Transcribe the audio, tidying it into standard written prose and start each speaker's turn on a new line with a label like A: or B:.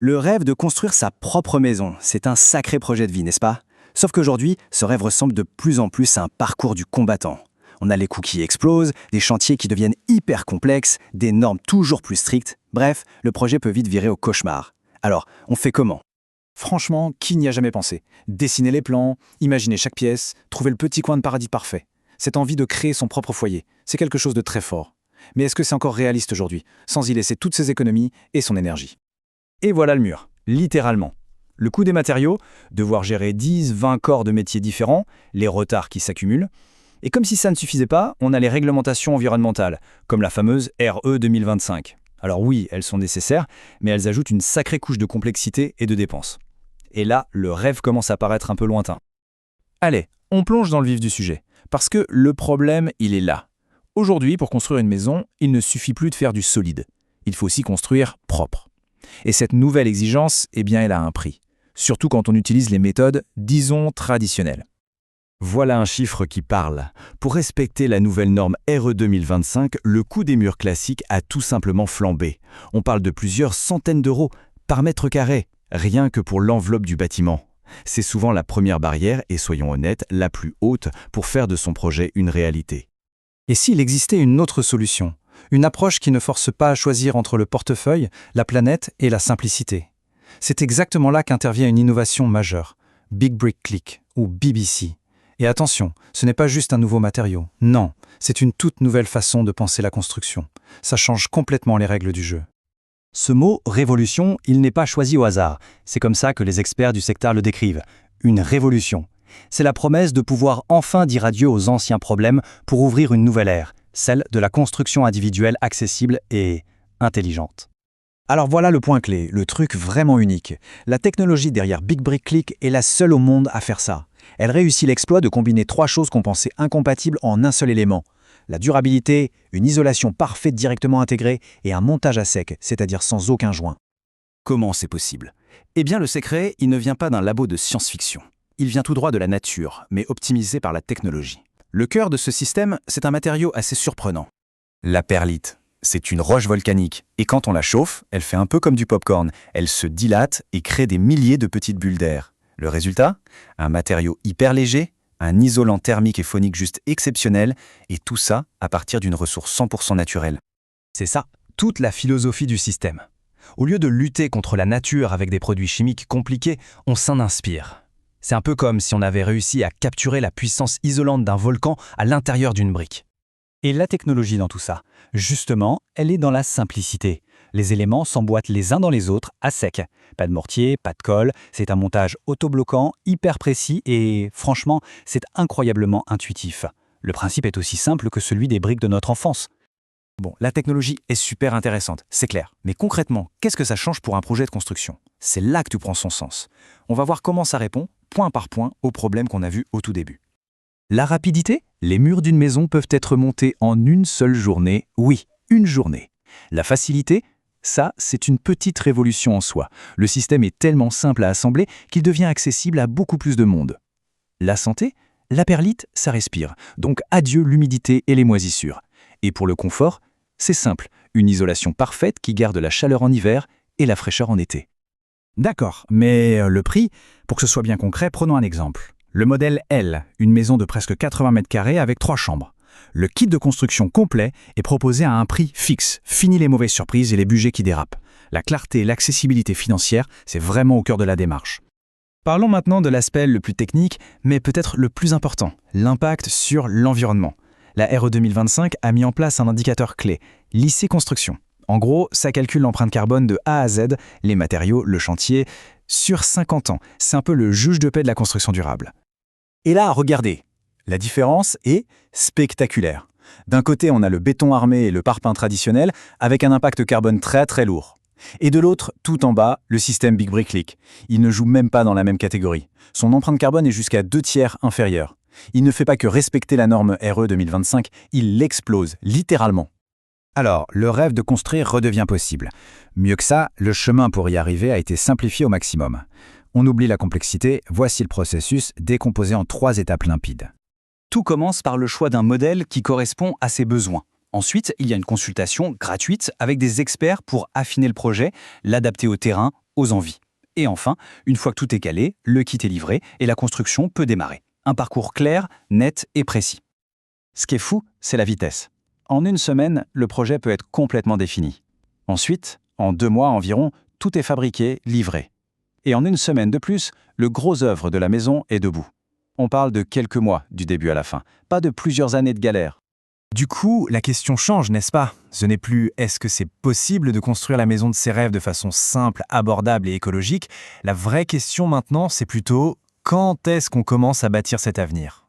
A: Le rêve de construire sa propre maison, c'est un sacré projet de vie, n'est-ce pas? Sauf qu'aujourd'hui, ce rêve ressemble de plus en plus à un parcours du combattant. On a les coûts qui explosent, des chantiers qui deviennent hyper complexes, des normes toujours plus strictes. Bref, le projet peut vite virer au cauchemar. Alors, on fait comment?
B: Franchement, qui n'y a jamais pensé? Dessiner les plans, imaginer chaque pièce, trouver le petit coin de paradis parfait. Cette envie de créer son propre foyer, c'est quelque chose de très fort. Mais est-ce que c'est encore réaliste aujourd'hui, sans y laisser toutes ses économies et son énergie? Et voilà le mur, littéralement. Le coût des matériaux, devoir gérer 10-20 corps de métiers différents, les retards qui s'accumulent. Et comme si ça ne suffisait pas, on a les réglementations environnementales, comme la fameuse RE 2025. Alors oui, elles sont nécessaires, mais elles ajoutent une sacrée couche de complexité et de dépenses. Et là, le rêve commence à paraître un peu lointain. Allez, on plonge dans le vif du sujet, parce que le problème, il est là. Aujourd'hui, pour construire une maison, il ne suffit plus de faire du solide. Il faut aussi construire propre. Et cette nouvelle exigence, eh bien, elle a un prix. Surtout quand on utilise les méthodes, disons, traditionnelles.
C: Voilà un chiffre qui parle. Pour respecter la nouvelle norme RE 2025, le coût des murs classiques a tout simplement flambé. On parle de plusieurs centaines d'euros par mètre carré, rien que pour l'enveloppe du bâtiment. C'est souvent la première barrière et, soyons honnêtes, la plus haute pour faire de son projet une réalité.
B: Et s'il existait une autre solution? Une approche qui ne force pas à choisir entre le portefeuille, la planète et la simplicité. C'est exactement là qu'intervient une innovation majeure, Big Brick Click ou BBC. Et attention, ce n'est pas juste un nouveau matériau. Non, c'est une toute nouvelle façon de penser la construction. Ça change complètement les règles du jeu.
D: Ce mot « révolution », il n'est pas choisi au hasard. C'est comme ça que les experts du secteur le décrivent. Une révolution. C'est la promesse de pouvoir enfin dire adieu aux anciens problèmes pour ouvrir une nouvelle ère, celle de la construction individuelle accessible et intelligente.
B: Alors voilà le point clé, le truc vraiment unique. La technologie derrière Big Brick Click est la seule au monde à faire ça. Elle réussit l'exploit de combiner 3 choses qu'on pensait incompatibles en un seul élément. La durabilité, une isolation parfaite directement intégrée et un montage à sec, c'est-à-dire sans aucun joint.
A: Comment c'est possible? Eh bien, le secret, il ne vient pas d'un labo de science-fiction. Il vient tout droit de la nature, mais optimisé par la technologie. Le cœur de ce système, c'est un matériau assez surprenant. La perlite. C'est une roche volcanique, et quand on la chauffe, elle fait un peu comme du popcorn. Elle se dilate et crée des milliers de petites bulles d'air. Le résultat? Un matériau hyper léger, un isolant thermique et phonique juste exceptionnel, et tout ça à partir d'une ressource 100% naturelle.
D: C'est ça, toute la philosophie du système. Au lieu de lutter contre la nature avec des produits chimiques compliqués, on s'en inspire. C'est un peu comme si on avait réussi à capturer la puissance isolante d'un volcan à l'intérieur d'une brique. Et la technologie dans tout ça, justement, elle est dans la simplicité. Les éléments s'emboîtent les uns dans les autres à sec. Pas de mortier, pas de colle, c'est un montage autobloquant, hyper précis et, franchement, c'est incroyablement intuitif. Le principe est aussi simple que celui des briques de notre enfance.
B: Bon, la technologie est super intéressante, c'est clair. Mais concrètement, qu'est-ce que ça change pour un projet de construction? C'est là que tout prend son sens. On va voir comment ça répond, point par point, aux problèmes qu'on a vus au tout début.
D: La rapidité? Les murs d'une maison peuvent être montés en une seule journée. Oui, une journée. La facilité? Ça, c'est une petite révolution en soi. Le système est tellement simple à assembler qu'il devient accessible à beaucoup plus de monde. La santé? La perlite, ça respire. Donc adieu l'humidité et les moisissures. Et pour le confort? C'est simple. Une isolation parfaite qui garde la chaleur en hiver et la fraîcheur en été.
B: D'accord, mais le prix? Pour que ce soit bien concret, prenons un exemple. Le modèle L, une maison de presque 80 mètres carrés avec 3 chambres. Le kit de construction complet est proposé à un prix fixe. Fini les mauvaises surprises et les budgets qui dérapent. La clarté et l'accessibilité financière, c'est vraiment au cœur de la démarche. Parlons maintenant de l'aspect le plus technique, mais peut-être le plus important, l'impact sur l'environnement. La RE 2025 a mis en place un indicateur clé, l'IC Construction. En gros, ça calcule l'empreinte carbone de A à Z, les matériaux, le chantier, sur 50 ans. C'est un peu le juge de paix de la construction durable. Et là, regardez, la différence est spectaculaire. D'un côté, on a le béton armé et le parpaing traditionnel, avec un impact carbone très très lourd. Et de l'autre, tout en bas, le système Big Brick Click. Il ne joue même pas dans la même catégorie. Son empreinte carbone est jusqu'à 2/3 inférieure. Il ne fait pas que respecter la norme RE 2025, il l'explose, littéralement. Alors, le rêve de construire redevient possible. Mieux que ça, le chemin pour y arriver a été simplifié au maximum. On oublie la complexité, voici le processus décomposé en 3 étapes limpides.
D: Tout commence par le choix d'un modèle qui correspond à ses besoins. Ensuite, il y a une consultation gratuite avec des experts pour affiner le projet, l'adapter au terrain,
B: aux envies. Et enfin, une fois que tout est calé, le kit est livré et la construction peut démarrer. Un parcours clair, net et précis. Ce qui est fou, c'est la vitesse. En une semaine, le projet peut être complètement défini. Ensuite, en 2 mois environ, tout est fabriqué, livré. Et en une semaine de plus, le gros œuvre de la maison est debout. On parle de quelques mois du début à la fin, pas de plusieurs années de galère.
D: Du coup, la question change, n'est-ce pas? Ce n'est plus est-ce que c'est possible de construire la maison de ses rêves de façon simple, abordable et écologique. La vraie question maintenant, c'est plutôt quand est-ce qu'on commence à bâtir cet avenir?